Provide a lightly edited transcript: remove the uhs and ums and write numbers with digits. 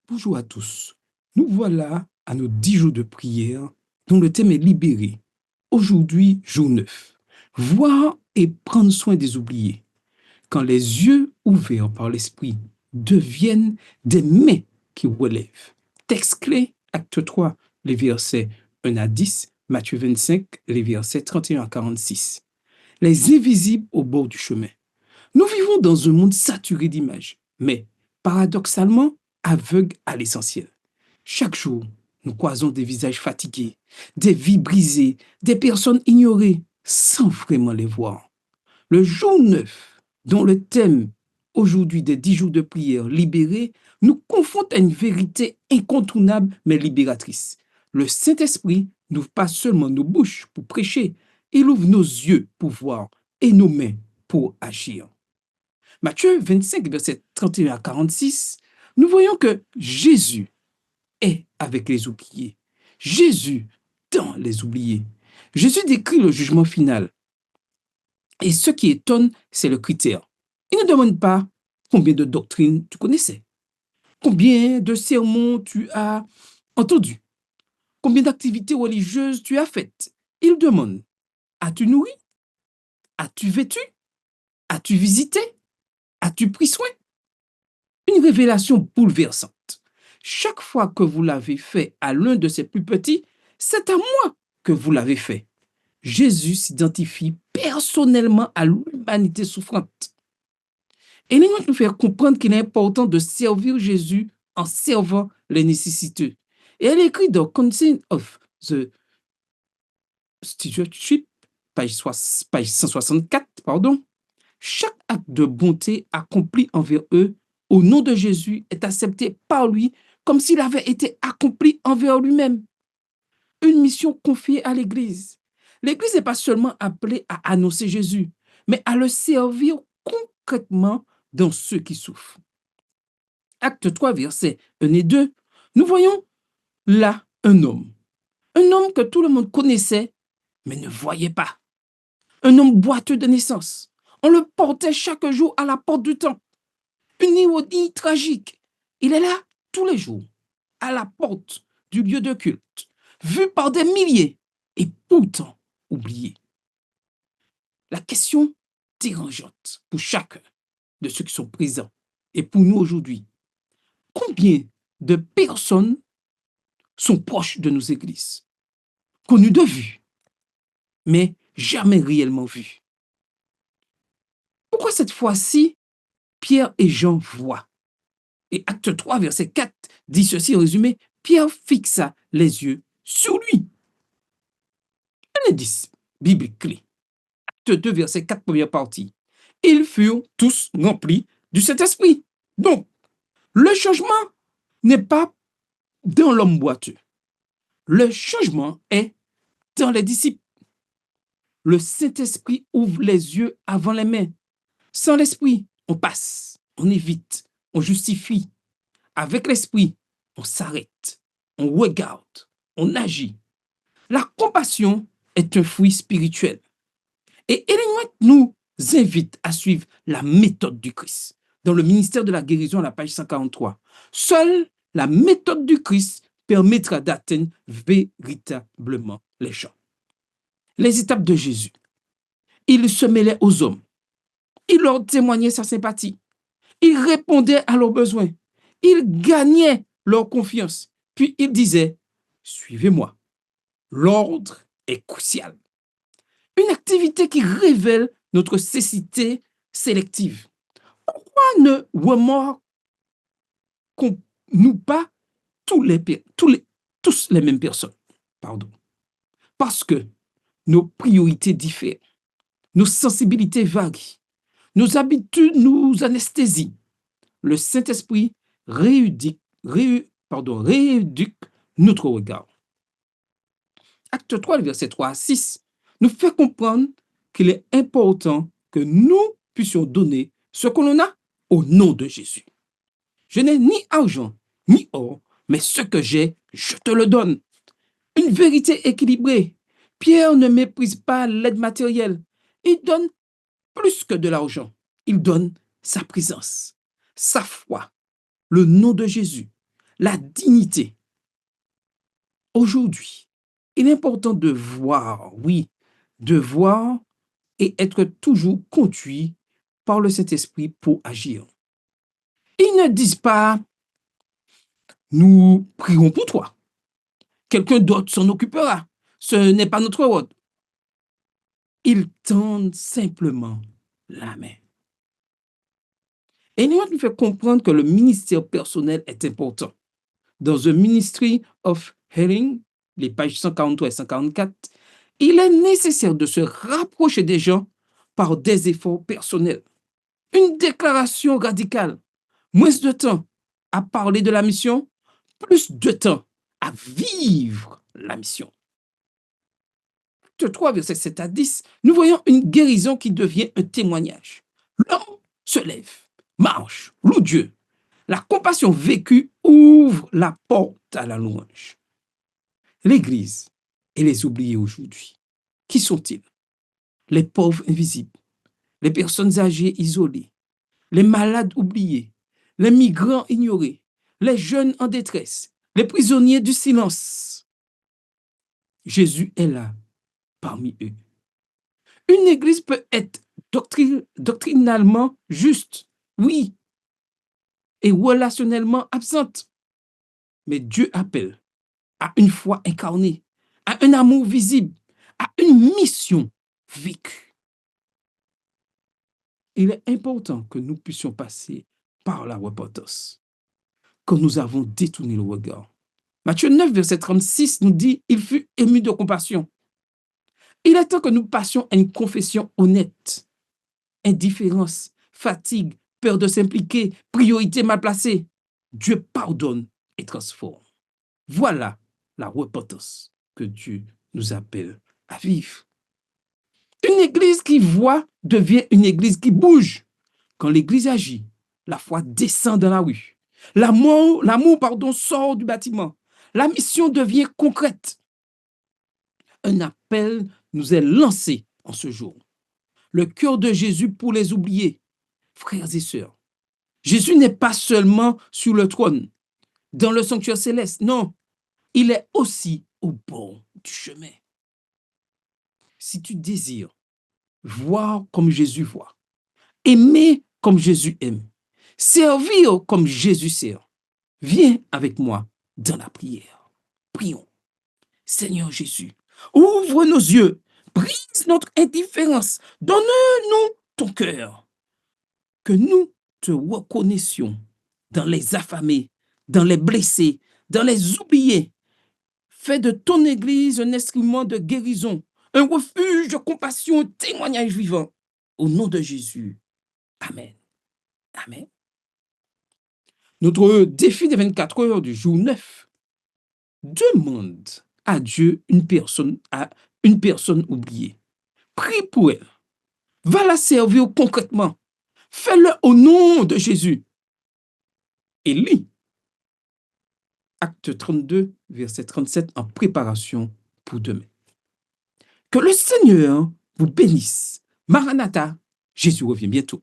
Bonjour à tous. Nous voilà à nos 10 jours de prière dont le thème est libéré. Aujourd'hui, jour 9. Voir et prendre soin des oubliés. Quand les yeux ouverts par l'Esprit deviennent des mains qui relèvent. Texte clé, acte 3, les versets 1 à 10, Matthieu 25, les versets 31 à 46. Les invisibles au bord du chemin. Nous vivons dans un monde saturé d'images, mais paradoxalement aveugles à l'essentiel. Chaque jour, nous croisons des visages fatigués, des vies brisées, des personnes ignorées, sans vraiment les voir. Le jour 9, dont le thème aujourd'hui des 10 jours de prière libérés, nous confronte à une vérité incontournable mais libératrice. Le Saint-Esprit n'ouvre pas seulement nos bouches pour prêcher, il ouvre nos yeux pour voir et nos mains pour agir. Matthieu 25, verset 31 à 46, nous voyons que Jésus est avec les oubliés. Jésus dans les oubliés. Jésus décrit le jugement final. Et ce qui étonne, c'est le critère. Il ne demande pas combien de doctrines tu connaissais, combien de sermons tu as entendus, combien d'activités religieuses tu as faites. Il demande, as-tu nourri? As-tu vêtu? As-tu visité? As-tu pris soin? Une révélation bouleversante. Chaque fois que vous l'avez fait à l'un de ses plus petits, c'est à moi que vous l'avez fait. Jésus s'identifie personnellement à l'humanité souffrante. Et il va nous faire comprendre qu'il est important de servir Jésus en servant les nécessiteux. Et elle écrit dans Concern of the Stewardship, page 164, pardon, chaque acte de bonté accompli envers eux au nom de Jésus est accepté par lui comme s'il avait été accompli envers lui-même. Une mission confiée à l'Église. L'Église n'est pas seulement appelée à annoncer Jésus, mais à le servir concrètement dans ceux qui souffrent. Acte 3, versets 1 et 2, nous voyons là un homme que tout le monde connaissait, mais ne voyait pas. Un homme boiteux de naissance. On le portait chaque jour à la porte du temple. Une ironie tragique. Il est là tous les jours, à la porte du lieu de culte, vu par des milliers et pourtant oublié. La question dérangeante pour chacun de ceux qui sont présents et pour nous aujourd'hui, combien de personnes sont proches de nos églises, connues de vue, mais jamais réellement vues? Pourquoi cette fois-ci, Pierre et Jean voient? Et acte 3, verset 4 dit ceci en résumé, Pierre fixa les yeux sur lui. Un indice biblique clé. Acte 2, verset 4, première partie. Ils furent tous remplis du Saint-Esprit. Donc, le changement n'est pas dans l'homme boiteux. Le changement est dans les disciples. Le Saint-Esprit ouvre les yeux avant les mains. Sans l'Esprit, on passe, on évite, on justifie. Avec l'Esprit, on s'arrête, on regarde, on agit. La compassion est un fruit spirituel. Et Ellen White nous invite à suivre la méthode du Christ. Dans le ministère de la guérison, à la page 143, seule la méthode du Christ permettra d'atteindre véritablement les gens. Les étapes de Jésus. Il se mêlait aux hommes. Il leur témoignait sa sympathie. Il répondait à leurs besoins. Il gagnait leur confiance. Puis il disait, suivez-moi. L'ordre est crucial. Une activité qui révèle notre cécité sélective. Pourquoi ne remarquons-nous pas tous les mêmes personnes? Pardon. Parce que nos priorités diffèrent, nos sensibilités varient, nos habitudes nous anesthésient. Le Saint-Esprit rééduque notre regard. Acte 3, verset 3 à 6, nous fait comprendre qu'il est important que nous puissions donner ce que l'on a au nom de Jésus. Je n'ai ni argent, ni or, mais ce que j'ai, je te le donne. Une vérité équilibrée. Pierre ne méprise pas l'aide matérielle. Il donne plus que de l'argent. Il donne sa présence, sa foi, le nom de Jésus, la dignité. Aujourd'hui, il est important de voir, oui, de voir et être toujours conduit par le Saint-Esprit pour agir. Ils ne disent pas, nous prierons pour toi. Quelqu'un d'autre s'en occupera. Ce n'est pas notre rôle. Ils tendent simplement la main. Et nous fait comprendre que le ministère personnel est important. Dans The Ministry of Healing, les pages 143 et 144, il est nécessaire de se rapprocher des gens par des efforts personnels. Une déclaration radicale. Moins de temps à parler de la mission, plus de temps à vivre la mission. Acte 3, versets 7 à 10, nous voyons une guérison qui devient un témoignage. L'homme se lève, marche, loue Dieu. La compassion vécue ouvre la porte à la louange. L'Église et les oubliés aujourd'hui, qui sont-ils? Les pauvres invisibles, les personnes âgées isolées, les malades oubliés, les migrants ignorés, les jeunes en détresse, les prisonniers du silence. Jésus est là, parmi eux. Une église peut être doctrinalement juste, oui, et relationnellement absente. Mais Dieu appelle à une foi incarnée, à un amour visible, à une mission vécue. Il est important que nous puissions passer par la repentance quand nous avons détourné le regard. Matthieu 9, verset 36 nous dit « Il fut ému de compassion ». Il est temps que nous passions à une confession honnête. Indifférence, fatigue, peur de s'impliquer, priorité mal placée. Dieu pardonne et transforme. Voilà la repentance que Dieu nous appelle à vivre. Une église qui voit devient une église qui bouge. Quand l'église agit, la foi descend dans la rue. L'amour, sort du bâtiment. La mission devient concrète. Un appel nous est lancé en ce jour. Le cœur de Jésus pour les oubliés. Frères et sœurs, Jésus n'est pas seulement sur le trône, dans le sanctuaire céleste. Non, il est aussi au bord du chemin. Si tu désires voir comme Jésus voit, aimer comme Jésus aime, servir comme Jésus sert, viens avec moi dans la prière. Prions. Seigneur Jésus, ouvre nos yeux, brise notre indifférence, donne-nous ton cœur, que nous te reconnaissions dans les affamés, dans les blessés, dans les oubliés. Fais de ton Église un instrument de guérison, un refuge de compassion, un témoignage vivant. Au nom de Jésus. Amen. Amen. Notre défi des 24 heures du jour 9 demande à Dieu une personne oubliée. Prie pour elle. Va la servir concrètement. Fais-le au nom de Jésus. Et lis Acte 32, verset 37, en préparation pour demain. Que le Seigneur vous bénisse. Maranatha, Jésus revient bientôt.